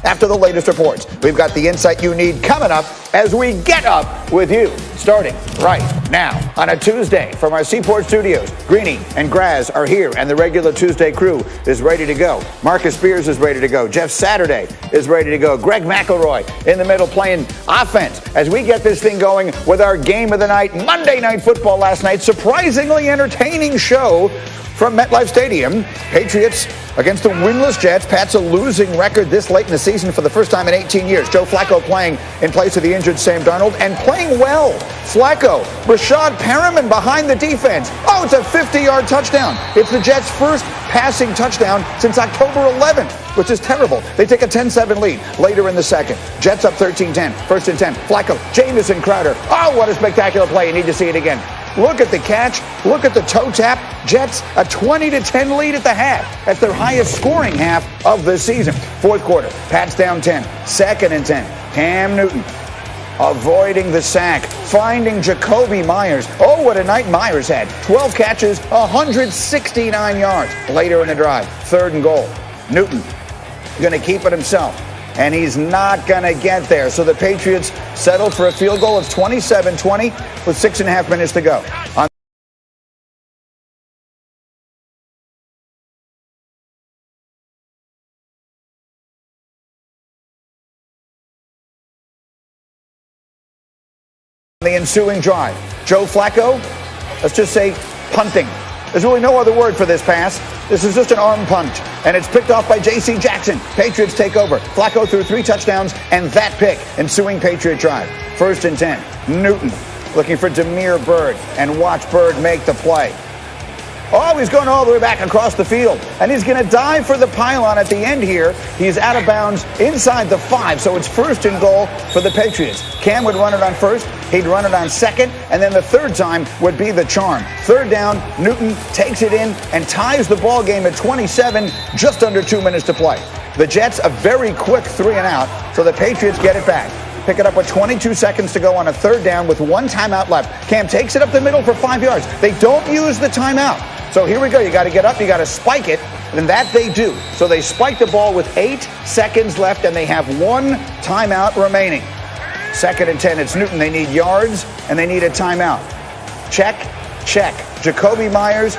after the latest reports. We've got the insight you need coming up as we get up with you, starting right now on a Tuesday from our Seaport studios. Greeny and Graz are here, and the regular Tuesday crew is ready to go. Marcus Spears is ready to go. Jeff Saturday is ready to go. Greg McElroy in the middle playing offense as we get this thing going with our game of the night, Monday Night Football last night. Surprisingly entertaining show from MetLife Stadium. Patriots against the winless Jets. Pats a losing record this late in the season for the first time in 18 years. Joe Flacco playing in place of the injured Sam Darnold and playing well. Flacco, Rashad Perriman behind the defense. Oh, it's a 50-yard touchdown. It's the Jets' first passing touchdown since October 11th, which is terrible. They take a 10-7 lead later in the second. Jets up 13-10, first and 10. Flacco, Jamison Crowder. Oh, what a spectacular play. You need to see it again. Look at the catch. Look at the toe tap. Jets a 20-10 lead at the half. That's their highest scoring half of the season. Fourth quarter, Pats down 10. Second and 10. Cam Newton avoiding the sack, finding Jacoby Myers. Oh, what a night Myers had. 12 catches, 169 yards. Later in the drive, third and goal. Newton going to keep it himself, and he's not going to get there. So the Patriots settled for a field goal of 27-20 with 6.5 minutes to go. The ensuing drive, Joe Flacco, let's just say punting. There's really no other word for this pass. This is just an arm punt, and it's picked off by J.C. Jackson. Patriots take over. Flacco threw 3 touchdowns and that pick. Ensuing Patriot drive. First and 10. Newton looking for Damiere Byrd, and watch Byrd make the play. Oh, he's going all the way back across the field, and he's going to dive for the pylon at the end here. He's out of bounds inside the 5, so it's first and goal for the Patriots. Cam would run it on first, he'd run it on second, and then the third time would be the charm. Third down, Newton takes it in and ties the ball game at 27, just under 2 minutes to play. The Jets a very quick 3 and out, so the Patriots get it back. Pick it up with 22 seconds to go on a third down with 1 timeout left. Cam takes it up the middle for 5 yards. They don't use the timeout. So here we go. You got to get up. You got to spike it. And that they do. So they spike the ball with 8 seconds left, and they have 1 timeout remaining. Second and 10. It's Newton. They need yards, and they need a timeout. Check, check. Jacoby Myers,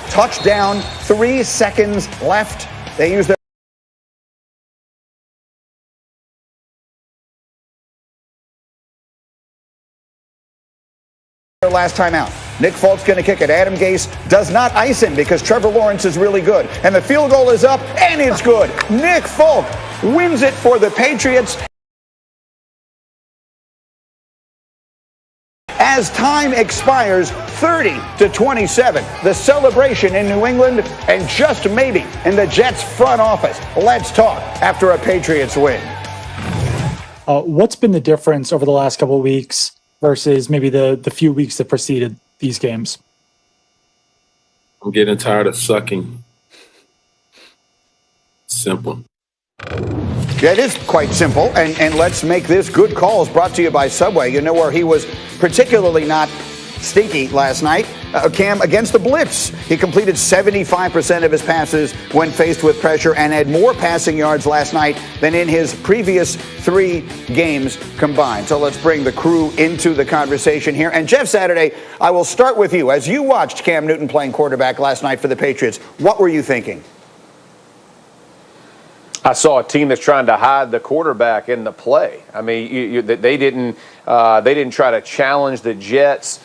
touchdown. 3 seconds left. They use their last timeout. Nick Folk's going to kick it. Adam Gase does not ice him because Trevor Lawrence is really good. And the field goal is up, and it's good. Nick Folk wins it for the Patriots. As time expires, 30-27. The celebration in New England and just maybe in the Jets front office. Let's talk after a Patriots win. What's been the difference over the last couple of weeks versus maybe the few weeks that preceded these games? I'm getting tired of sucking. Simple. Yeah, it is quite simple, and let's make this good calls brought to you by Subway. You know where he was particularly not stinky last night? Cam, against the blitz. He completed 75% of his passes when faced with pressure and had more passing yards last night than in his previous 3 games combined. So let's bring the crew into the conversation here. And Jeff Saturday, I will start with you. As you watched Cam Newton playing quarterback last night for the Patriots, what were you thinking? I saw a team that's trying to hide the quarterback in the play. I mean, they didn't try to challenge the Jets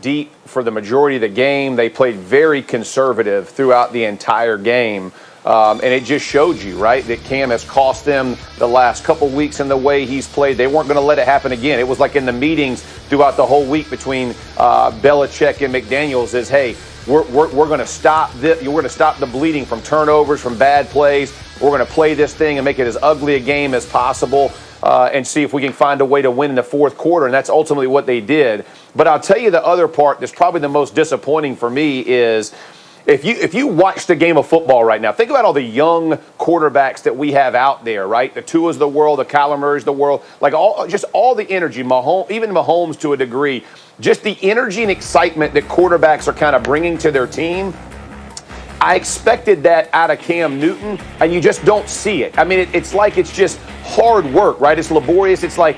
deep for the majority of the game. They played very conservative throughout the entire game. And it just showed you, right, that Cam has cost them the last couple weeks in the way he's played. They weren't going to let it happen again. It was like in the meetings throughout the whole week between Belichick and McDaniels is, hey, we're going to stop this. We're going to stop the bleeding from turnovers, from bad plays. We're going to play this thing and make it as ugly a game as possible and see if we can find a way to win in the fourth quarter. And that's ultimately what they did. But I'll tell you the other part that's probably the most disappointing for me is if you watch the game of football right now, think about all the young quarterbacks that we have out there, right? The Tua's of the world, the Kyler Murray's of the world, like all the energy, even Mahomes to a degree, just the energy and excitement that quarterbacks are kind of bringing to their team. I expected that out of Cam Newton, and you just don't see it. I mean, it's like it's just hard work, right? It's laborious. It's like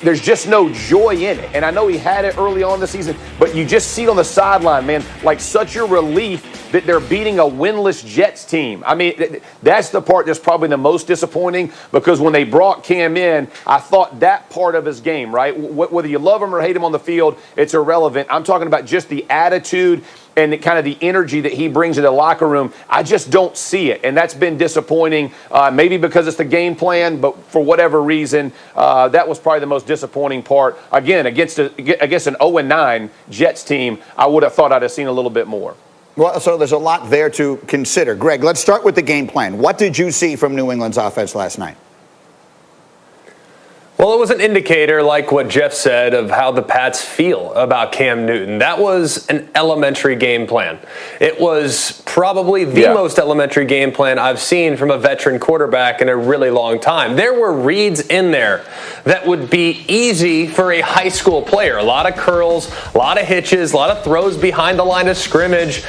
there's just no joy in it. And I know he had it early on in the season, but you just see it on the sideline, man, like such a relief that they're beating a winless Jets team. I mean, that's the part that's probably the most disappointing, because when they brought Cam in, I thought that part of his game, right? Whether you love him or hate him on the field, it's irrelevant. I'm talking about just the attitude and kind of the energy that he brings to the locker room. I just don't see it, and that's been disappointing. Maybe because it's the game plan, but for whatever reason, that was probably the most disappointing part. Again, against an 0-9 Jets team, I would have thought I'd have seen a little bit more. Well, so there's a lot there to consider. Greg, let's start with the game plan. What did you see from New England's offense last night? Well, it was an indicator, like what Jeff said, of how the Pats feel about Cam Newton. That was an elementary game plan. It was probably the most elementary game plan I've seen from a veteran quarterback in a really long time. There were reads in there that would be easy for a high school player. A lot of curls, a lot of hitches, a lot of throws behind the line of scrimmage.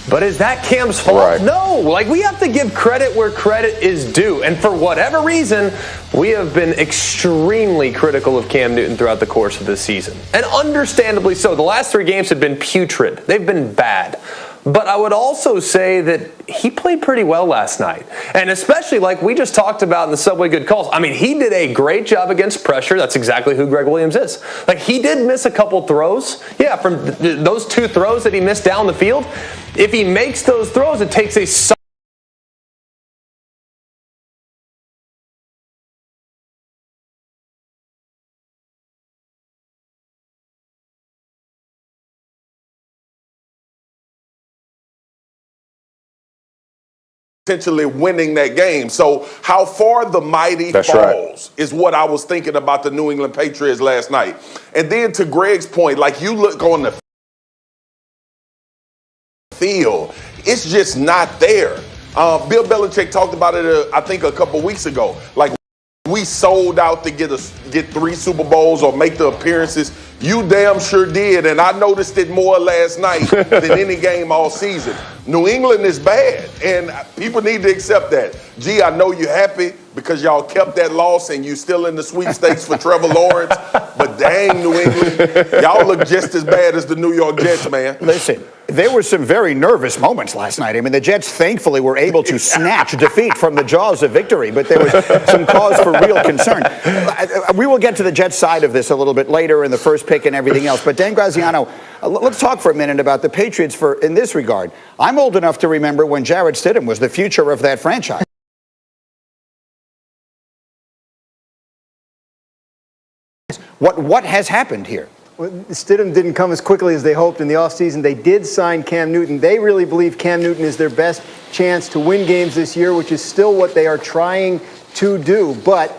But is that Cam's fault? Right. No. Like, we have to give credit where credit is due. And for whatever reason, we have been extremely critical of Cam Newton throughout the course of this season. And understandably so. The last 3 games have been putrid. They've been bad. But I would also say that he played pretty well last night. And especially like we just talked about in the Subway Good Calls. I mean, he did a great job against pressure. That's exactly who Greg Williams is. Like, he did miss a couple throws. Yeah, from those 2 throws that he missed down the field. If he makes those throws, it takes a potentially winning that game. So how far the mighty falls is what I was thinking about the New England Patriots last night. And then to Greg's point, like, you look on the field, it's just not there. Bill Belichick talked about it, I think, a couple weeks ago. Like, we sold out to get 3 Super Bowls or make the appearances. You damn sure did, and I noticed it more last night than any game all season. New England is bad, and people need to accept that. Gee, I know you're happy because y'all kept that loss and you still in the sweepstakes for Trevor Lawrence, but dang, New England, y'all look just as bad as the New York Jets, man. Listen, there were some very nervous moments last night. I mean, the Jets thankfully were able to snatch defeat from the jaws of victory, but there was some cause for real concern. We will get to the Jets side of this a little bit later in the first pick and everything else, but Dan Graziano, let's talk for a minute about the Patriots in this regard. I'm old enough to remember when Jarrett Stidham was the future of that franchise. What has happened here? Well, Stidham didn't come as quickly as they hoped in the offseason. They did sign Cam Newton. They really believe Cam Newton is their best chance to win games this year, which is still what they are trying to do. But